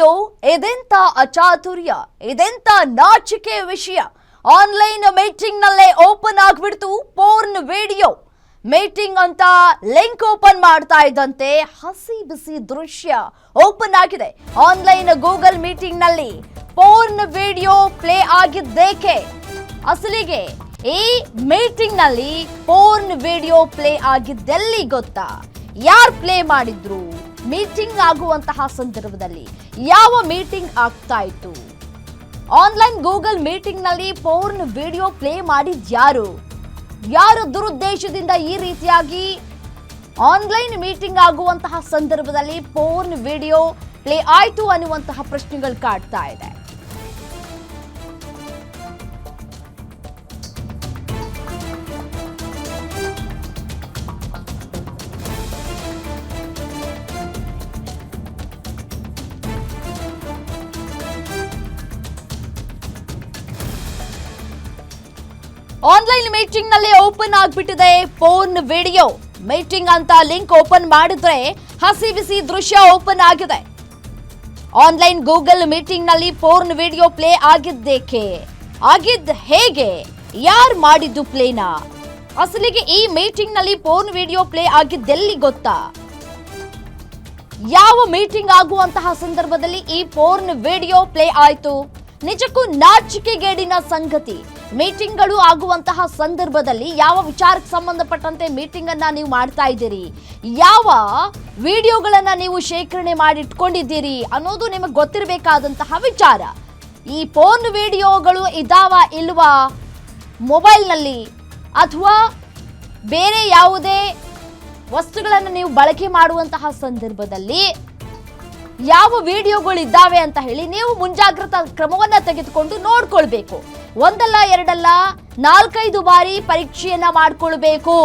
ಅಯ್ಯೋ ಇದೆಂತ ಅಚಾತುರ್ಯ, ಇದೆಂತ ನಾಚಿಕೆ ವಿಷಯ. ಆನ್ಲೈನ್ ಮೀಟಿಂಗ್ ನಲ್ಲೇ ಓಪನ್ ಆಗಿಬಿಡ್ತು ಪೋರ್ನ್ ವಿಡಿಯೋ. ಮೀಟಿಂಗ್ ಅಂತ ಲಿಂಕ್ ಓಪನ್ ಮಾಡ್ತಾ ಇದ್ದಂತೆ ಹಸಿ ಬಿಸಿ ದೃಶ್ಯ ಓಪನ್ ಆಗಿದೆ. ಆನ್ಲೈನ್ ಗೂಗಲ್ ಮೀಟಿಂಗ್ ನಲ್ಲಿ ಪೋರ್ನ್ ವಿಡಿಯೋ ಪ್ಲೇ ಆಗಿದ್ದೇಕೆ? ಅಸಲಿಗೆ ಈ ಮೀಟಿಂಗ್ ನಲ್ಲಿ ಪೋರ್ನ್ ವಿಡಿಯೋ ಪ್ಲೇ ಆಗಿದ್ದೆಲ್ಲಿ ಗೊತ್ತಾ? ಯಾರು ಪ್ಲೇ ಮಾಡಿದ್ರು? ಮೀಟಿಂಗ್ ಆಗುವಂತಹ ಸಂದರ್ಭದಲ್ಲಿ ಯಾವ ಮೀಟಿಂಗ್ ಆಗ್ತಾ ಇತ್ತು? ಆನ್ಲೈನ್ ಗೂಗಲ್ ಮೀಟಿಂಗ್ ನಲ್ಲಿ ಪೋರ್ನ್ ವಿಡಿಯೋ ಪ್ಲೇ ಮಾಡಿದ್ಯಾರು? ಯಾರು ದುರುದ್ದೇಶದಿಂದ ಈ ರೀತಿಯಾಗಿ ಆನ್ಲೈನ್ ಮೀಟಿಂಗ್ ಆಗುವಂತಹ ಸಂದರ್ಭದಲ್ಲಿ ಪೋರ್ನ್ ವಿಡಿಯೋ ಪ್ಲೇ ಆಯ್ತು ಅನ್ನುವಂತಹ ಪ್ರಶ್ನೆಗಳು ಕಾಡ್ತಾ ಇದೆ. ಆನ್ಲೈನ್ ಮೀಟಿಂಗ್ ನಲ್ಲಿ ಓಪನ್ ಆಗ್ಬಿಟ್ಟಿದೆ ಪೋರ್ನ್ ವಿಡಿಯೋ. ಮೀಟಿಂಗ್ ಅಂತ ಲಿಂಕ್ ಓಪನ್ ಮಾಡಿದ್ರೆ ಹಸಿ ಬಿಸಿ ದೃಶ್ಯ ಓಪನ್ ಆಗಿದೆ. ಆನ್ಲೈನ್ ಗೂಗಲ್ ಮೀಟಿಂಗ್ ನಲ್ಲಿ ಪೋರ್ನ್ ವಿಡಿಯೋ ಪ್ಲೇ ಆಗಿದ್ದೇಕೆ? ಆಗಿದ್ದ ಹೇಗೆ? ಯಾರು ಮಾಡಿದ್ದು ಪ್ಲೇನಾ? ಅಸಲಿಗೆ ಈ ಮೀಟಿಂಗ್ ನಲ್ಲಿ ಪೋರ್ನ್ ವಿಡಿಯೋ ಪ್ಲೇ ಆಗಿದ್ದೆಲ್ಲಿ ಗೊತ್ತಾ? ಯಾವ ಮೀಟಿಂಗ್ ಆಗುವಂತಹ ಸಂದರ್ಭದಲ್ಲಿ ಈ ಪೋರ್ನ್ ವಿಡಿಯೋ ಪ್ಲೇ ಆಯ್ತು? ನಿಜಕ್ಕೂ ನಾಚಿಕೆಗೇಡಿನ ಸಂಗತಿ. ಮೀಟಿಂಗ್ಗಳು ಆಗುವಂತಹ ಸಂದರ್ಭದಲ್ಲಿ ಯಾವ ವಿಚಾರಕ್ಕೆ ಸಂಬಂಧಪಟ್ಟಂತೆ ಮೀಟಿಂಗ್ ಅನ್ನ ನೀವು ಮಾಡ್ತಾ ಇದ್ದೀರಿ, ಯಾವ ವಿಡಿಯೋಗಳನ್ನ ನೀವು ಶೇಖರಣೆ ಮಾಡಿಟ್ಕೊಂಡಿದ್ದೀರಿ ಅನ್ನೋದು ನಿಮಗೆ ಗೊತ್ತಿರಬೇಕಾದಂತಹ ವಿಚಾರ. ಈ ಪೋರ್ನ್ ವಿಡಿಯೋಗಳು ಇದಾವ ಇಲ್ವಾ ಮೊಬೈಲ್ನಲ್ಲಿ, ಅಥವಾ ಬೇರೆ ಯಾವುದೇ ವಸ್ತುಗಳನ್ನು ನೀವು ಬಳಕೆ ಮಾಡುವಂತಹ ಸಂದರ್ಭದಲ್ಲಿ ಯಾವ ವಿಡಿಯೋಗಳು ಇದ್ದಾವೆ ಅಂತ ಹೇಳಿ ನೀವು ಮುಂಜಾಗ್ರತಾ ಕ್ರಮವನ್ನ ತೆಗೆದುಕೊಂಡು ನೋಡ್ಕೊಳ್ಬೇಕು. ಒಂದಲ್ಲ ಎರಡಲ್ಲ 4-5 ಬಾರಿ ಪರೀಕ್ಷೆಯನ್ನ ಮಾಡ್ಕೊಳ್ಬೇಕು.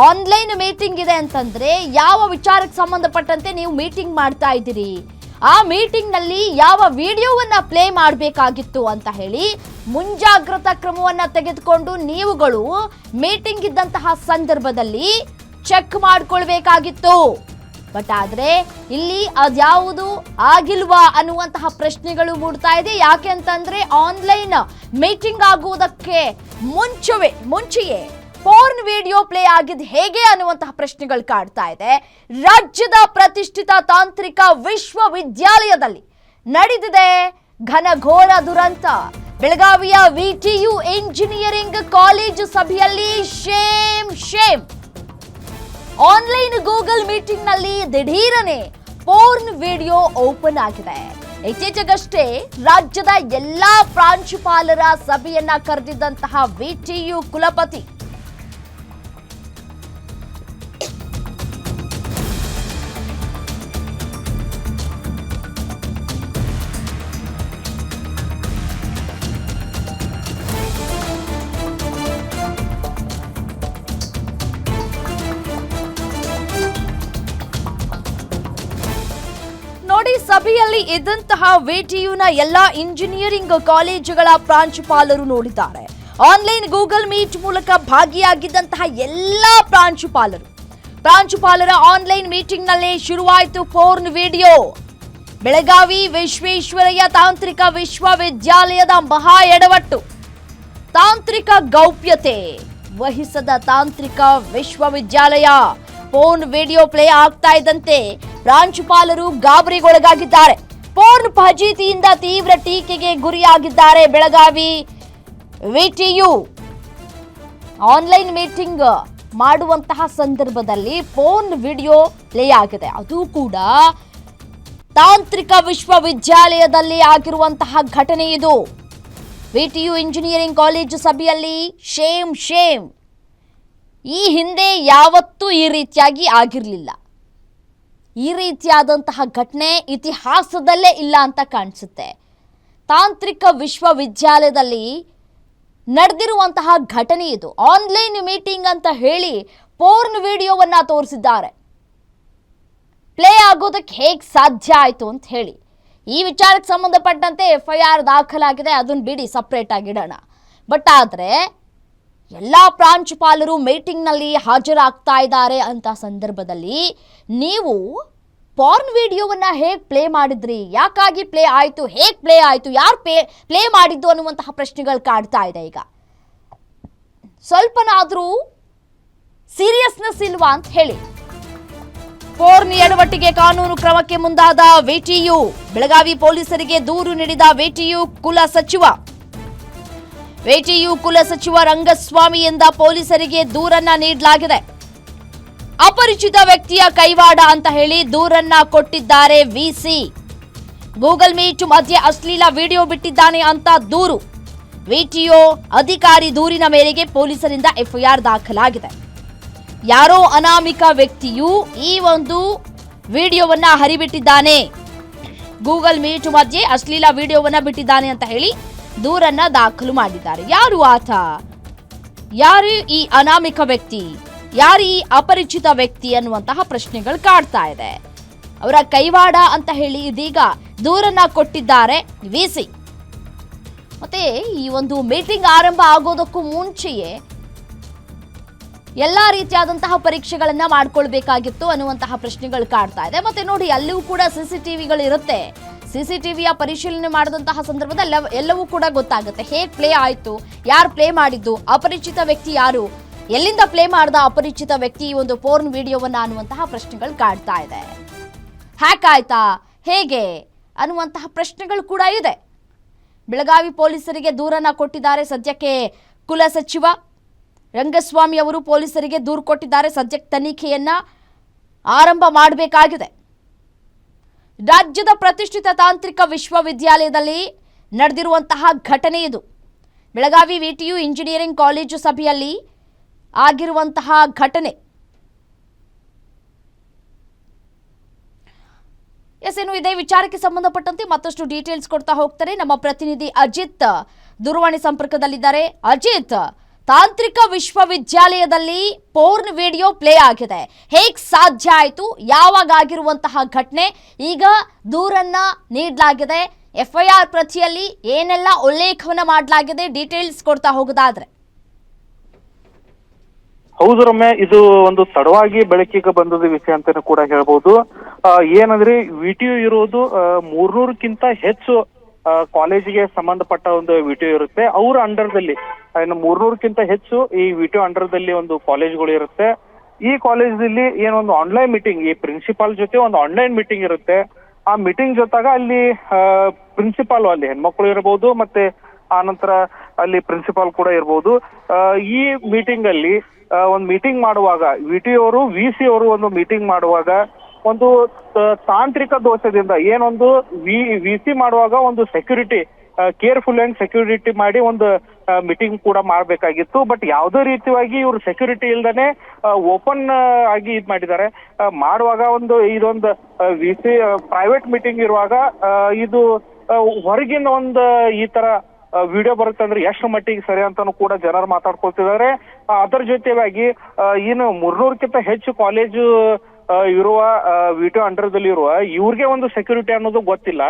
ಆನ್ಲೈನ್ ಮೀಟಿಂಗ್ ಇದೆ ಅಂತಂದ್ರೆ ಯಾವ ವಿಚಾರಕ್ಕೆ ಸಂಬಂಧಪಟ್ಟಂತೆ ನೀವು ಮೀಟಿಂಗ್ ಮಾಡ್ತಾ ಇದ್ದೀರಿ, ಆ ಮೀಟಿಂಗ್ ನಲ್ಲಿ ಯಾವ ವಿಡಿಯೋವನ್ನ ಪ್ಲೇ ಮಾಡಬೇಕಾಗಿತ್ತು ಅಂತ ಹೇಳಿ ಮುಂಜಾಗ್ರತಾ ಕ್ರಮವನ್ನ ತೆಗೆದುಕೊಂಡು ನೀವುಗಳು ಮೀಟಿಂಗ್ ಇದ್ದಂತಹ ಸಂದರ್ಭದಲ್ಲಿ ಚೆಕ್ ಮಾಡ್ಕೊಳ್ಬೇಕಾಗಿತ್ತು. ಬಟ್ ಆದ್ರೆ ಇಲ್ಲಿ ಅದ್ಯಾವುದು ಆಗಿಲ್ವಾ ಅನ್ನುವಂತಹ ಪ್ರಶ್ನೆಗಳು ಮೂಡ್ತಾ ಇದೆ. ಯಾಕೆ ಅಂತಂದ್ರೆ ಆನ್ಲೈನ್ ಮೀಟಿಂಗ್ ಆಗುವುದಕ್ಕೆ ಮುಂಚೆಯೇ ಪೋರ್ನ್ ವಿಡಿಯೋ ಪ್ಲೇ ಆಗಿದ್ದು ಹೇಗೆ ಅನ್ನುವಂತಹ ಪ್ರಶ್ನೆಗಳು ಕಾಡ್ತಾ ಇದೆ. ರಾಜ್ಯದ ಪ್ರತಿಷ್ಠಿತ ತಾಂತ್ರಿಕ ವಿಶ್ವವಿದ್ಯಾಲಯದಲ್ಲಿ ನಡೆದಿದೆ ಘನಘೋರ ದುರಂತ. ಬೆಳಗಾವಿಯ ವಿಟಿಯು ಇಂಜಿನಿಯರಿಂಗ್ ಕಾಲೇಜು ಸಭೆಯಲ್ಲಿ ಶೇಮ್. ಆನ್ಲೈನ್ ಗೂಗಲ್ ಮೀಟಿಂಗ್ ನಲ್ಲಿ ದಿಢೀರನೆ ಪೋರ್ನ್ ವಿಡಿಯೋ ಓಪನ್ ಆಗಿದೆ. ಇತ್ತೀಚೆಗಷ್ಟೇ ರಾಜ್ಯದ ಎಲ್ಲಾ ಪ್ರಾಂಶುಪಾಲರ ಸಭೆಯನ್ನ ಕರೆದಿದ್ದಂತಹ ವಿಟಿಯು ಕುಲಪತಿ ಸಭೆಯಲ್ಲಿ ಇದ್ದಂತಹ ವಿಟಿಯುನ ಎಲ್ಲಾ ಇಂಜಿನಿಯರಿಂಗ್ ಕಾಲೇಜುಗಳ ಪ್ರಾಂಶುಪಾಲರು ನೋಡಿದ್ದಾರೆ. ಆನ್ಲೈನ್ ಗೂಗಲ್ ಮೀಟ್ ಮೂಲಕ ಭಾಗಿಯಾಗಿದ್ದಂತಹ ಎಲ್ಲಾ ಪ್ರಾಂಶುಪಾಲರ ಆನ್ಲೈನ್ ಮೀಟಿಂಗ್ ನಲ್ಲಿ ಶುರುವಾಯಿತು ಪೋರ್ನ್ ವಿಡಿಯೋ. ಬೆಳಗಾವಿ ವಿಶ್ವೇಶ್ವರಯ್ಯ ತಾಂತ್ರಿಕ ವಿಶ್ವವಿದ್ಯಾಲಯದ ಮಹಾ ಎಡವಟ್ಟು. ತಾಂತ್ರಿಕ ಗೌಪ್ಯತೆ ವಹಿಸದ ತಾಂತ್ರಿಕ ವಿಶ್ವವಿದ್ಯಾಲಯ. ಪೋರ್ನ್ ವಿಡಿಯೋ ಪ್ಲೇ ಆಗ್ತಾ ಇದ್ದಂತೆ ಪ್ರಾಂಶುಪಾಲರು ಗಾಬರಿಗೊಳಗಾಗಿದ್ದಾರೆ. ಪೋರ್ನ್ ಫಜೀತಿಯಿಂದ ತೀವ್ರ ಟೀಕೆಗೆ ಗುರಿಯಾಗಿದ್ದಾರೆ ಬೆಳಗಾವಿ ವಿಟಿಯು. ಆನ್ಲೈನ್ ಮೀಟಿಂಗ್ ಮಾಡುವಂತಹ ಸಂದರ್ಭದಲ್ಲಿ ಪೋರ್ನ್ ವಿಡಿಯೋ ಪ್ಲೇ ಆಗಿದೆ, ಅದು ಕೂಡ ತಾಂತ್ರಿಕ ವಿಶ್ವವಿದ್ಯಾಲಯದಲ್ಲಿ ಆಗಿರುವಂತಹ ಘಟನೆ ಇದು. ವಿಟಿಯು ಇಂಜಿನಿಯರಿಂಗ್ ಕಾಲೇಜು ಸಭೆಯಲ್ಲಿ ಶೇಮ್. ಈ ಹಿಂದೆ ಯಾವತ್ತೂ ಈ ರೀತಿಯಾಗಿ ಆಗಿರಲಿಲ್ಲ. ಈ ರೀತಿಯಾದಂತಹ ಘಟನೆ ಇತಿಹಾಸದಲ್ಲೇ ಇಲ್ಲ ಅಂತ ಕಾಣಿಸುತ್ತೆ. ತಾಂತ್ರಿಕ ವಿಶ್ವವಿದ್ಯಾಲಯದಲ್ಲಿ ನಡೆದಿರುವಂತಹ ಘಟನೆ ಇದು. ಆನ್ಲೈನ್ ಮೀಟಿಂಗ್ ಅಂತ ಹೇಳಿ ಪೋರ್ನ್ ವಿಡಿಯೋವನ್ನ ತೋರಿಸಿದ್ದಾರೆ. ಪ್ಲೇ ಆಗೋದಕ್ಕೆ ಹೇಗೆ ಸಾಧ್ಯ ಆಯಿತು ಅಂತ ಹೇಳಿ ಈ ವಿಚಾರಕ್ಕೆ ಸಂಬಂಧಪಟ್ಟಂತೆ FIR ದಾಖಲಾಗಿದೆ, ಅದನ್ನು ಬಿಡಿ ಸಪ್ರೇಟ್ ಆಗಿಡೋಣ. ಬಟ್ ಆದರೆ ಎಲ್ಲ ಪ್ರಾಂಶುಪಾಲರು ಮೀಟಿಂಗ್ನಲ್ಲಿ ಹಾಜರಾಗ್ತಾ ಇದ್ದಾರೆ ಅಂತ ಸಂದರ್ಭದಲ್ಲಿ ನೀವು ಪಾರ್ನ್ ವಿಡಿಯೋವನ್ನ ಹೇಗೆ ಪ್ಲೇ ಮಾಡಿದ್ರಿ, ಯಾಕಾಗಿ ಪ್ಲೇ ಆಯಿತು, ಹೇಗೆ ಪ್ಲೇ ಆಯಿತು, ಯಾರು ಪ್ಲೇ ಮಾಡಿದ್ದು ಅನ್ನುವಂತಹ ಪ್ರಶ್ನೆಗಳು ಕಾಡ್ತಾ ಇದೆ. ಈಗ ಸ್ವಲ್ಪನಾದರೂ ಸೀರಿಯಸ್ನೆಸ್ ಇಲ್ವಾ ಅಂತ ಹೇಳಿ. ಪೋರ್ನ್ ಎಡವಟ್ಟಿಗೆ ಕಾನೂನು ಕ್ರಮಕ್ಕೆ ಮುಂದಾದ ವಿಟಿಯು. ಬೆಳಗಾವಿ ಪೊಲೀಸರಿಗೆ ದೂರು ನೀಡಿದ ವಿಟಿಯು ಕುಲ ಸಚಿವ ರಂಗಸ್ವಾಮಿಯಿಂದ ಪೊಲೀಸರಿಗೆ ದೂರನ್ನ ನೀಡಲಾಗಿದೆ. ಅಪರಿಚಿತ ವ್ಯಕ್ತಿಯ ಕೈವಾಡ ಅಂತ ಹೇಳಿ ದೂರನ್ನ ಕೊಟ್ಟಿದ್ದಾರೆ ವಿಸಿ. ಗೂಗಲ್ ಮೀಟ್ ಮಧ್ಯೆ ಅಶ್ಲೀಲ ವಿಡಿಯೋ ಬಿಟ್ಟಿದ್ದಾನೆ ಅಂತ ದೂರು. ವಿಟಿಒ ಅಧಿಕಾರಿ ದೂರಿನ ಮೇರೆಗೆ ಪೊಲೀಸರಿಂದ ಎಫ್ಐಆರ್ ದಾಖಲಾಗಿದೆ. ಯಾರೋ ಅನಾಮಿಕ ವ್ಯಕ್ತಿಯು ಈ ಒಂದು ವಿಡಿಯೋವನ್ನ ಹರಿಬಿಟ್ಟಿದ್ದಾನೆ, ಗೂಗಲ್ ಮೀಟ್ ಮಧ್ಯೆ ಅಶ್ಲೀಲ ವಿಡಿಯೋವನ್ನ ಬಿಟ್ಟಿದ್ದಾನೆ ಅಂತ ಹೇಳಿ ದೂರನ್ನ ದಾಖಲು ಮಾಡಿದ್ದಾರೆ. ಯಾರು ಆತ, ಯಾರು ಈ ಅನಾಮಿಕ ವ್ಯಕ್ತಿ, ಯಾರು ಈ ಅಪರಿಚಿತ ವ್ಯಕ್ತಿ ಅನ್ನುವಂತಹ ಪ್ರಶ್ನೆಗಳು ಕಾಡ್ತಾ ಇದೆ. ಅವರ ಕೈವಾಡ ಅಂತ ಹೇಳಿ ಇದೀಗ ದೂರನ್ನ ಕೊಟ್ಟಿದ್ದಾರೆ ವಿಸಿ. ಮತ್ತೆ ಈ ಒಂದು ಮೀಟಿಂಗ್ ಆರಂಭ ಆಗೋದಕ್ಕೂ ಮುಂಚೆಯೇ ಎಲ್ಲಾ ರೀತಿಯಾದಂತಹ ಪರೀಕ್ಷೆಗಳನ್ನ ಮಾಡ್ಕೊಳ್ಬೇಕಾಗಿತ್ತು ಅನ್ನುವಂತಹ ಪ್ರಶ್ನೆಗಳು ಕಾಡ್ತಾ ಇದೆ. ಮತ್ತೆ ನೋಡಿ, ಅಲ್ಲಿಯೂ ಕೂಡ ಸಿಸಿಟಿವಿಗಳು ಇರುತ್ತೆ. ಸಿಸಿಟಿವಿಯ ಪರಿಶೀಲನೆ ಮಾಡಿದಂತಹ ಸಂದರ್ಭದಲ್ಲಿ ಎಲ್ಲವೂ ಕೂಡ ಗೊತ್ತಾಗುತ್ತೆ. ಹೇಗೆ ಪ್ಲೇ ಆಯಿತು, ಯಾರು ಪ್ಲೇ ಮಾಡಿದ್ದು, ಅಪರಿಚಿತ ವ್ಯಕ್ತಿ ಯಾರು, ಎಲ್ಲಿಂದ ಪ್ಲೇ ಮಾಡ್ದ ಅಪರಿಚಿತ ವ್ಯಕ್ತಿ ಈ ಒಂದು ಪೋರ್ನ್ ವಿಡಿಯೋವನ್ನ ಅನ್ನುವಂತಹ ಪ್ರಶ್ನೆಗಳು ಕಾಡ್ತಾ ಇದೆ. ಹ್ಯಾಕ್ ಆಯ್ತಾ, ಹೇಗೆ ಅನ್ನುವಂತಹ ಪ್ರಶ್ನೆಗಳು ಕೂಡ ಇದೆ. ಬೆಳಗಾವಿ ಪೊಲೀಸರಿಗೆ ದೂರನ್ನ ಕೊಟ್ಟಿದ್ದಾರೆ. ಸದ್ಯಕ್ಕೆ ಕುಲ ಸಚಿವ ರಂಗಸ್ವಾಮಿ ಅವರು ಪೊಲೀಸರಿಗೆ ದೂರು ಕೊಟ್ಟಿದ್ದಾರೆ. ಸದ್ಯಕ್ಕೆ ತನಿಖೆಯನ್ನ ಆರಂಭ ಮಾಡಬೇಕಾಗಿದೆ. ರಾಜ್ಯದ ಪ್ರತಿಷ್ಠಿತ ತಾಂತ್ರಿಕ ವಿಶ್ವವಿದ್ಯಾಲಯದಲ್ಲಿ ನಡೆದಿರುವಂತಹ ಘಟನೆ ಇದು. ಬೆಳಗಾವಿ ವಿಟಿಯು ಇಂಜಿನಿಯರಿಂಗ್ ಕಾಲೇಜು ಸಭೆಯಲ್ಲಿ ಆಗಿರುವಂತಹ ಘಟನೆ. ಇನ್ನು ಇದೇ ವಿಚಾರಕ್ಕೆ ಸಂಬಂಧಪಟ್ಟಂತೆ ಮತ್ತಷ್ಟು ಡೀಟೇಲ್ಸ್ ಕೊಡ್ತಾ ಹೋಗ್ತಾರೆ ನಮ್ಮ ಪ್ರತಿನಿಧಿ ಅಜಿತ್ ದೂರವಾಣಿ ಸಂಪರ್ಕದಲ್ಲಿದ್ದಾರೆ. ಅಜಿತ್, ತಾಂತ್ರಿಕ ವಿಶ್ವವಿದ್ಯಾಲಯದಲ್ಲಿ ಪೋರ್ನ್ ವಿಡಿಯೋ ಪ್ಲೇ ಆಗಿದೆ, ಹೇಗೆ ಸಾಧ್ಯ ಆಯಿತು, ಯಾವಾಗ ಆಗಿರುವಂತಹ ಘಟನೆ, ಈಗ ದೂರನ್ನ ನೀಡಲಾಗಿದೆ, ಎಫ್ಐಆರ್ ಪ್ರತಿಯಲ್ಲಿ ಏನೆಲ್ಲ ಉಲ್ಲೇಖವನ್ನ ಮಾಡಲಾಗಿದೆ, ಡೀಟೇಲ್ಸ್ ಕೊಡ್ತಾ ಹೋಗೋದಾದ್ರೆ. ಹೌದು ರಮ್ಯ, ಇದು ಒಂದು ತಡವಾಗಿ ಬೆಳಕಿಗೆ ಬಂದದ ವಿಷಯ ಅಂತಾನೆ ಕೂಡ ಹೇಳ್ಬೋದು. ಏನಂದ್ರೆ ವಿಟಿಯು ಇರೋದು 300ಕ್ಕಿಂತ ಹೆಚ್ಚು ಕಾಲೇಜಿಗೆ ಸಂಬಂಧಪಟ್ಟ ಒಂದು ವಿಟಿಯು ಇರುತ್ತೆ. ಅವ್ರ ಅಂಡರ್ದಲ್ಲಿ ಇನ್ನು 300ಕ್ಕಿಂತ ಹೆಚ್ಚು ಈ ವಿಟಿಯು ಅಂಡರ್ದಲ್ಲಿ ಒಂದು ಕಾಲೇಜ್ಗಳು ಇರುತ್ತೆ. ಈ ಕಾಲೇಜಲ್ಲಿ ಏನೊಂದು ಆನ್ಲೈನ್ ಮೀಟಿಂಗ್, ಈ ಪ್ರಿನ್ಸಿಪಾಲ್ ಜೊತೆ ಒಂದು ಆನ್ಲೈನ್ ಮೀಟಿಂಗ್ ಇರುತ್ತೆ. ಆ ಮೀಟಿಂಗ್ ಜೊತೆಗ ಅಲ್ಲಿ ಪ್ರಿನ್ಸಿಪಾಲ್, ಅಲ್ಲಿ ಹೆಣ್ಮಕ್ಳು ಇರಬಹುದು, ಮತ್ತೆ ಆ ನಂತರ ಅಲ್ಲಿ ಪ್ರಿನ್ಸಿಪಾಲ್ ಕೂಡ ಇರಬಹುದು. ಈ ಮೀಟಿಂಗ್ ಅಲ್ಲಿ ಒಂದು ಮೀಟಿಂಗ್ ಮಾಡುವಾಗ ವಿಟಿಯವರು ವಿಸಿ ಅವರು ಒಂದು ಮೀಟಿಂಗ್ ಮಾಡುವಾಗ ಒಂದು ತಾಂತ್ರಿಕ ದೋಷದಿಂದ ಏನೊಂದು ವಿಸಿ ಮಾಡುವಾಗ ಒಂದು ಸೆಕ್ಯೂರಿಟಿ ಕೇರ್ಫುಲ್ ಅಂಡ್ ಸೆಕ್ಯೂರಿಟಿ ಮಾಡಿ ಒಂದು ಮೀಟಿಂಗ್ ಕೂಡ ಮಾಡಬೇಕಾಗಿತ್ತು. ಬಟ್ ಯಾವುದೇ ರೀತಿಯಾಗಿ ಇವರು ಸೆಕ್ಯೂರಿಟಿ ಇಲ್ದೇನೆ ಓಪನ್ ಆಗಿ ಇದ್ ಮಾಡಿದ್ದಾರೆ. ಮಾಡುವಾಗ ಇದೊಂದು ವಿಸಿ ಪ್ರೈವೇಟ್ ಮೀಟಿಂಗ್ ಇರುವಾಗ ಇದು ಹೊರಗಿನ ಒಂದು ಈ ತರ ವಿಡಿಯೋ ಬರುತ್ತೆ ಅಂದ್ರೆ ಎಷ್ಟು ಮಟ್ಟಿಗೆ ಸರಿ ಅಂತಾನು ಕೂಡ ಜನರು ಮಾತಾಡ್ಕೊಳ್ತಿದ್ದಾರೆ. ಅದರ ಜೊತೆಯಾಗಿ ಏನು 300ಕ್ಕಿಂತ ಹೆಚ್ಚು ಕಾಲೇಜು ಇರುವ ವಿಟಿಯು ಅಂಡರ್ದಲ್ಲಿ ಇರುವ ಇವ್ರಿಗೆ ಒಂದು ಸೆಕ್ಯೂರಿಟಿ ಅನ್ನೋದು ಗೊತ್ತಿಲ್ಲ.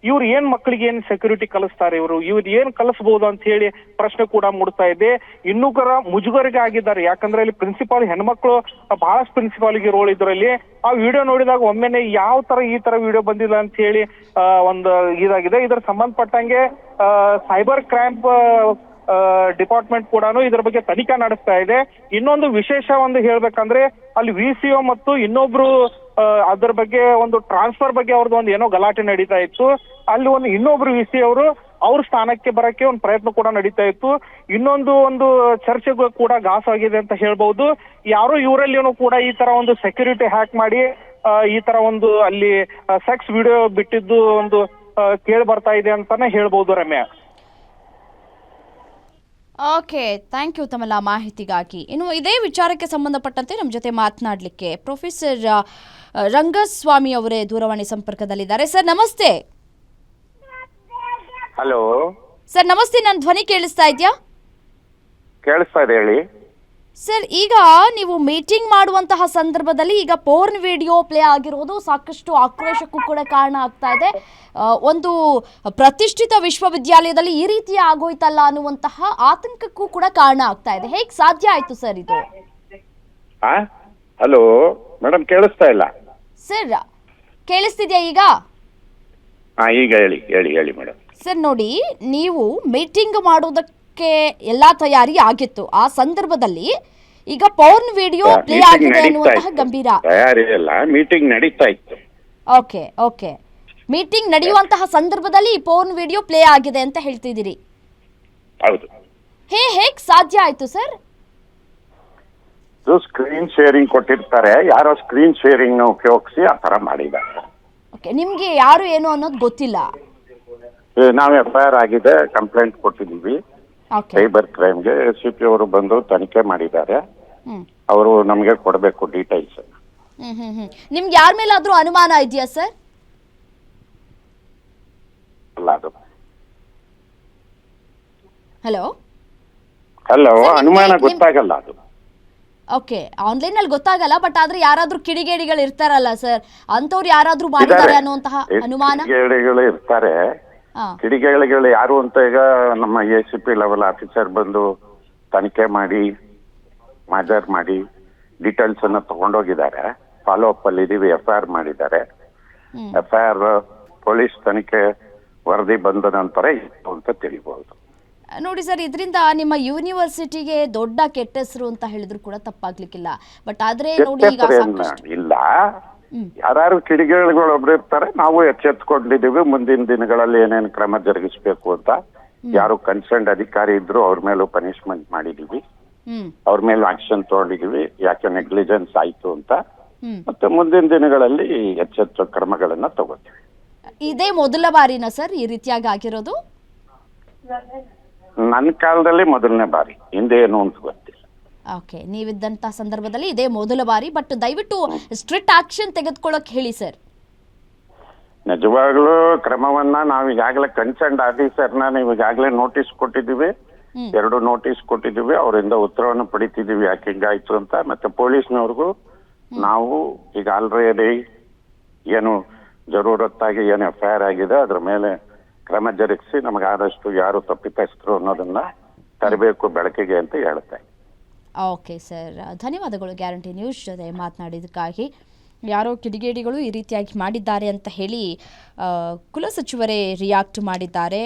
ಇವ್ರು ಏನ್ ಮಕ್ಕಳಿಗೆ ಏನ್ ಸೆಕ್ಯೂರಿಟಿ ಕಲಿಸ್ತಾರೆ, ಇವ್ರು ಏನ್ ಕಲಿಸಬಹುದು ಅಂತ ಹೇಳಿ ಪ್ರಶ್ನೆ ಕೂಡ ಮೂಡ್ತಾ ಇದೆ. ಇನ್ನೂ ಮುಜುಗರಿಗೆ ಆಗಿದ್ದಾರೆ. ಯಾಕಂದ್ರೆ ಇಲ್ಲಿ ಪ್ರಿನ್ಸಿಪಾಲ್ ಹೆಣ್ಮಕ್ಳು ಬಹಳಷ್ಟು ಪ್ರಿನ್ಸಿಪಾಲ್ಗೆ ರೋಲ್ ಇದ್ರಲ್ಲಿ ಆ ವಿಡಿಯೋ ನೋಡಿದಾಗ ಒಮ್ಮೆನೆ ಯಾವ ತರ ಈ ತರ ವಿಡಿಯೋ ಬಂದಿಲ್ಲ ಅಂತ ಹೇಳಿ ಒಂದು ಇದಾಗಿದೆ. ಇದರ ಸಂಬಂಧಪಟ್ಟಂಗೆ ಸೈಬರ್ ಕ್ರೈಮ್ ಡಿಪಾರ್ಟ್ಮೆಂಟ್ ಕೂಡ ಇದ್ರ ಬಗ್ಗೆ ತನಿಖೆ ನಡೆಸ್ತಾ ಇದೆ. ಇನ್ನೊಂದು ವಿಶೇಷ ಒಂದು ಹೇಳ್ಬೇಕಂದ್ರೆ ಅಲ್ಲಿ ವಿಸಿಒ ಮತ್ತು ಇನ್ನೊಬ್ರು ಅದ್ರ ಬಗ್ಗೆ ಒಂದು ಟ್ರಾನ್ಸ್ಫರ್ ಬಗ್ಗೆ ಅವ್ರದ್ದು ಒಂದು ಏನೋ ಗಲಾಟೆ ನಡೀತಾ ಇತ್ತು. ಅಲ್ಲಿ ಇನ್ನೊಬ್ರು ವಿಸಿ ಅವರು ಅವ್ರ ಸ್ಥಾನಕ್ಕೆ ಬರಕ್ಕೆ ಒಂದು ಪ್ರಯತ್ನ ಕೂಡ ನಡೀತಾ ಇತ್ತು. ಒಂದು ಚರ್ಚೆಗೂ ಕೂಡ ಘಾಸ್ ಆಗಿದೆ ಅಂತ ಹೇಳ್ಬಹುದು. ಯಾರು ಇವರಲ್ಲಿನೂ ಕೂಡ ಈ ತರ ಒಂದು ಸೆಕ್ಯೂರಿಟಿ ಹ್ಯಾಕ್ ಮಾಡಿ ಈ ತರ ಒಂದು ಅಲ್ಲಿ ಸೆಕ್ಸ್ ವಿಡಿಯೋ ಬಿಟ್ಟಿದ್ದು ಒಂದು ಕೇಳಿ ಬರ್ತಾ ಇದೆ ಅಂತಾನೆ ಹೇಳ್ಬಹುದು ರಮ್ಯಾ. ಓಕೆ, ಥ್ಯಾಂಕ್ ಯು ತಮ್ಮೆಲ್ಲ ಮಾಹಿತಿಗಾಗಿ. ಇನ್ನು ಇದೇ ವಿಚಾರಕ್ಕೆ ಸಂಬಂಧಪಟ್ಟಂತೆ ನಮ್ಮ ಜೊತೆ ಮಾತನಾಡಲಿಕ್ಕೆ ಪ್ರೊಫೆಸರ್ ರಂಗಸ್ವಾಮಿ ಅವರೇ ದೂರವಾಣಿ ಸಂಪರ್ಕದಲ್ಲಿದ್ದಾರೆ. ಸರ್ ನಮಸ್ತೆ. ಹಲೋ ಸರ್ ನಮಸ್ತೆ, ನನ್ನ ಧ್ವನಿ ಕೇಳಿಸ್ತಾ ಇದೆಯಾ? ಕೇಳಿಸ್ತಾ ಇದೆ, ಹೇಳಿ. ಸರ್, ಈಗ ನೀವು ಮೀಟಿಂಗ್ ಮಾಡುವಂತಹ ಸಂದರ್ಭದಲ್ಲಿ ಈಗ ಪೋರ್ನ್ ವಿಡಿಯೋ ಪ್ಲೇ ಆಗಿರೋದು ಸಾಕಷ್ಟು ಆಕ್ರೋಶಕ್ಕೂ ಕೂಡ ಕಾರಣ ಆಗ್ತಾ ಇದೆ. ಒಂದು ಪ್ರತಿಷ್ಠಿತ ವಿಶ್ವವಿದ್ಯಾಲಯದಲ್ಲಿ ಈ ರೀತಿ ಆಗೋಯ್ತಲ್ಲ ಅನ್ನುವಂತಹ ಆತಂಕಕ್ಕೂ ಕೂಡ ಕಾರಣ ಆಗ್ತಾ ಇದೆ. ಹೇಗೆ ಸಾಧ್ಯ ಆಯ್ತು ಸರ್ ಇದು? ಹಲೋ ಮೇಡಮ್, ಕೇಳಿಸ್ತಾ ಇಲ್ಲ ಸರ್. ಕೇಳಿಸ್ತಿದ್ಯಾ ಈಗ? ಈಗ ಹೇಳಿ ಹೇಳಿ ಹೇಳಿ ಮೇಡಮ್. ಸರ್ ನೋಡಿ, ನೀವು ಮೀಟಿಂಗ್ ಮಾಡೋದಕ್ಕೆ ಎಲ್ಲ ತಯಾರಿ ಆಗಿತ್ತು. ಆ ಸಂದರ್ಭದಲ್ಲಿ ಈಗ ಪೋರ್ನ್ ವಿಡಿಯೋ ಪ್ಲೇ ಆಗಿದೆ ಅನ್ನುವಂತಹ ಗಂಭೀರ ತಯಾರಿ ಎಲ್ಲ ಮೀಟಿಂಗ್ ನಡೀತಾ ಇತ್ತು. ಓಕೆ ಓಕೆ, ಮೀಟಿಂಗ್ ನಡೆಯುವಂತಹ ಸಂದರ್ಭದಲ್ಲಿ ಈ ಪೋರ್ನ್ ವಿಡಿಯೋ ಪ್ಲೇ ಆಗಿದೆ ಅಂತ ಹೇಳ್ತಿದ್ದೀರಿ. ಹೌದು. ಹೇಗ್ ಸಾಧ್ಯ ಆಯ್ತು ಸರ್? ಸ್ಕ್ರೀನ್ ಶೇರಿಂಗ್ ಕೊಟ್ಟಿರ್ತಾರೆ, ಯಾರೋ ಸ್ಕ್ರೀನ್ ಶೇರಿಂಗ್ ಉಪಯೋಗಿಸಿ ಆ ತರ ಮಾಡಿದ್ದಾರೆ. ಓಕೆ, ನಿಮ್ಗೆ ಯಾರು ಏನು ಅನ್ನೋದು ಗೊತ್ತಿಲ್ಲ? ನಾವು FIR ಆಗಿದೆ, ಕಂಪ್ಲೇಂಟ್ ಕೊಟ್ಟಿದ್ದೀವಿ ಓಕೆ. ಸೈಬರ್ ಕ್ರೈಮ್ಗೆ. CP ಅವರು ಬಂದು ತನಿಖೆ ಮಾಡಿದ್ದಾರೆ. ಹ್ಮ್ ಅವರು ನಮಗೆ ಕೊಡಬೇಕು ಡೀಟೇಲ್ಸ್. ನಿಮ್ಗೆ ಯಾರ ಮೇಲಾದ್ರೂ ಅನುಮಾನ ಇದೆಯಾ ಸರ್? ಅಲ್ಲ ಅದು ಹಲೋ ಹಲೋ, ಅನುಮಾನ ಗೊತ್ತಾಗಲ್ಲ ಅದು. ಓಕೆ, ಆನ್ಲೈನ್ ಅಲ್ಲಿ ಗೊತ್ತಾಗಲ್ಲ, ಬಟ್ ಆದ್ರೆ ಯಾರಾದ್ರೂ ಕಿಡಿಗೇಡಿಗಳು ಇರ್ತಾರಲ್ಲ ಸರ್, ಅಂತವ್ರು ಯಾರಾದ್ರೂ ಮಾಡಿದ್ದಾರೆ ಅನ್ನುವಂತಹ ಅನುಮಾನ? ಕಿಡಿಗೇಡಿಗಳು ಇರ್ತಾರೆ. ಹಾ. ಕಿಡಿಗೇಡಿಗಳು ಯಾರು ಅಂತ ಈಗ ನಮ್ಮ ACP ಲೆವೆಲ್ ಆಫೀಸರ್ ಬಂದು ತನಿಖೆ ಮಾಡಿ ಮಾಜರ್ ಮಾಡಿ ಡೀಟೇಲ್ಸ್ ಅನ್ನ ತಗೊಂಡೋಗಿದ್ದಾರೆ. ಫಾಲೋ ಅಪ್ ಅಲ್ಲಿ ಇದೀವಿ. FIR ಮಾಡಿದ್ದಾರೆ. FIR ಪೊಲೀಸ್ ತನಿಖೆ ವರದಿ ಬಂದ ನಂತರ ಇತ್ತು ಅಂತ ತಿಳಿಬಹುದು. ನೋಡಿ ಸರ್, ಇದರಿಂದ ನಿಮ್ಮ ಯೂನಿವರ್ಸಿಟಿಗೆ ದೊಡ್ಡ ಕೆಟ್ಟ ಹೆಸರು ಅಂತ ಹೇಳಿದ್ರು ಕೂಡ ತಪ್ಪಾಗ್ಲಿಕ್ಕಿಲ್ಲ. ಬಟ್ ಆದ್ರೆ ನೋಡಿ ಈಗ ಇಲ್ಲ, ಯಾರು ಕಿಡಿಗೇಡಿಗಳು ಒಬ್ರು ಇರ್ತಾರೆ. ನಾವು ಎಚ್ಚೆತ್ಕೊಂಡಿದೀವಿ ಮುಂದಿನ ದಿನಗಳಲ್ಲಿ ಏನೇನು ಕ್ರಮ ಜರುಗಿಸಬೇಕು ಅಂತ. ಯಾರು ಕನ್ಸರ್ನ್ಡ್ ಅಧಿಕಾರಿ ಇದ್ರು ಅವ್ರ ಮೇಲೂ ಪನಿಷ್ಮೆಂಟ್ ಮಾಡಿದೀವಿ, ಅವ್ರ ಮೇಲೂ ಆಕ್ಷನ್ ತಗೊಂಡಿದೀವಿ, ಯಾಕೆ ನೆಗ್ಲಿಜೆನ್ಸ್ ಆಯ್ತು ಅಂತ. ಮತ್ತೆ ಮುಂದಿನ ದಿನಗಳಲ್ಲಿ ಎಚ್ಚೆತ್ತು ಕ್ರಮಗಳನ್ನ ತಗೋತೀವಿ. ಇದೇ ಮೊದಲ ಬಾರಿನಾ ಸರ್ ಈ ರೀತಿಯಾಗಿ ಆಗಿರೋದು? ನನ್ನ ಕಾಲದಲ್ಲಿ ಮೊದಲನೇ ಬಾರಿ, ಹಿಂದೆ ಏನು ಅಂತ ಗೊತ್ತಿಲ್ಲ. ಓಕೆ, ನೀವಿದ್ದಂತ ಸಂದರ್ಭದಲ್ಲಿ ಇದೇ ಮೊದಲ ಬಾರಿ. ಬಟ್ ದಯವಿಟ್ಟು ಸ್ಟ್ರಿಕ್ಟ್ ಆಕ್ಷನ್ ತೆಗೆದುಕೊಳ್ಳೋಕೆ ಹೇಳಿ ಸರ್. ನಿಜವಾಗ್ಲೂ ಕ್ರಮವನ್ನ ನಾವು ಈಗಾಗಲೇ ಕನ್ಸರ್ನ್ಡ್ ಆಫೀಸರ್ನ ನೀವು ಈಗಾಗಲೇ ನೋಟಿಸ್ ಕೊಟ್ಟಿದ್ದೀವಿ, 2 ನೋಟಿಸ್ ಕೊಟ್ಟಿದ್ದೀವಿ. ಅವರಿಂದ ಉತ್ತರವನ್ನು ಪಡಿತಿದ್ದೀವಿ ಯಾಕೆ ಹಿಂಗಾಯ್ತು ಅಂತ. ಮತ್ತೆ ಪೊಲೀಸ್ನವ್ರಿಗೂ ನಾವು ಈಗ ಆಲ್ರೆಡಿ ಏನು ಜರೂರತ್ತಾಗಿ ಏನು FIR ಆಗಿದೆ ಅದ್ರ ಮೇಲೆ ಕ್ರಮ ಜರುಗಿಸಿ ನಮಗಾದಷ್ಟು ಯಾರು ತಪ್ಪಿತಸ್ಥರು ಅನ್ನೋದನ್ನ ತರಬೇಕು ಬೆಳಕಿಗೆ ಅಂತ ಹೇಳ್ತಾ. ಓಕೆ ಸರ್, ಧನ್ಯವಾದಗಳು ಗ್ಯಾರಂಟಿ ನ್ಯೂಸ್ ಜೊತೆ ಮಾತನಾಡಿದ್ದಕ್ಕಾಗಿ. ಯಾರೋ ಕಿಡಿಗೇಡಿಗಳು ಈ ರೀತಿಯಾಗಿ ಮಾಡಿದ್ದಾರೆ ಅಂತ ಹೇಳಿ ಕುಲಸಚಿವರೇ ರಿಯಾಕ್ಟ್ ಮಾಡಿದ್ದಾರೆ.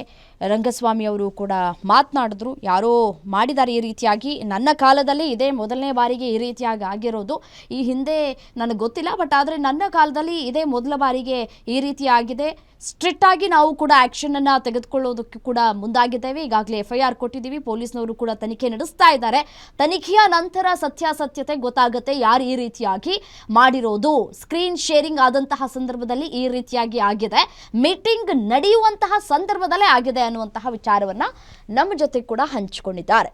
ರಂಗಸ್ವಾಮಿ ಅವರು ಕೂಡ ಮಾತನಾಡಿದ್ರು, ಯಾರೋ ಮಾಡಿದ್ದಾರೆ ಈ ರೀತಿಯಾಗಿ. ನನ್ನ ಕಾಲದಲ್ಲಿ ಇದೇ ಮೊದಲನೇ ಬಾರಿಗೆ ಈ ರೀತಿಯಾಗಿ ಆಗಿರೋದು. ಈ ಹಿಂದೆ ನನಗೆ ಗೊತ್ತಿಲ್ಲ, ಬಟ್ ಆದರೆ ನನ್ನ ಕಾಲದಲ್ಲಿ ಇದೇ ಮೊದಲ ಬಾರಿಗೆ ಈ ರೀತಿ ಆಗಿದೆ. ಸ್ಟ್ರಿಕ್ಟ್ ಆಗಿ ನಾವು ಕೂಡ ಆ್ಯಕ್ಷನನ್ನು ತೆಗೆದುಕೊಳ್ಳೋದಕ್ಕೆ ಕೂಡ ಮುಂದಾಗಿದ್ದೇವೆ. ಈಗಾಗಲೇ FIR ಕೊಟ್ಟಿದ್ದೀವಿ. ಪೊಲೀಸ್ನವರು ಕೂಡ ತನಿಖೆ ನಡೆಸ್ತಾ ಇದ್ದಾರೆ. ತನಿಖೆಯ ನಂತರ ಸತ್ಯಾಸತ್ಯತೆ ಗೊತ್ತಾಗುತ್ತೆ ಯಾರು ಈ ರೀತಿಯಾಗಿ ಮಾಡಿರೋದು. ಸ್ಕ್ರೀನ್ ಶೇರಿಂಗ್ ಆದಂತಹ ಸಂದರ್ಭದಲ್ಲಿ ಈ ರೀತಿಯಾಗಿ ಆಗಿದೆ, ಮೀಟಿಂಗ್ ನಡೆಯುವಂತಹ ಸಂದರ್ಭದಲ್ಲೇ ಆಗಿದೆ ಅನ್ನುವಂತಹ ವಿಚಾರವನ್ನ ನಮ್ಮ ಜೊತೆ ಕೂಡ ಹಂಚಿಕೊಂಡಿದ್ದಾರೆ.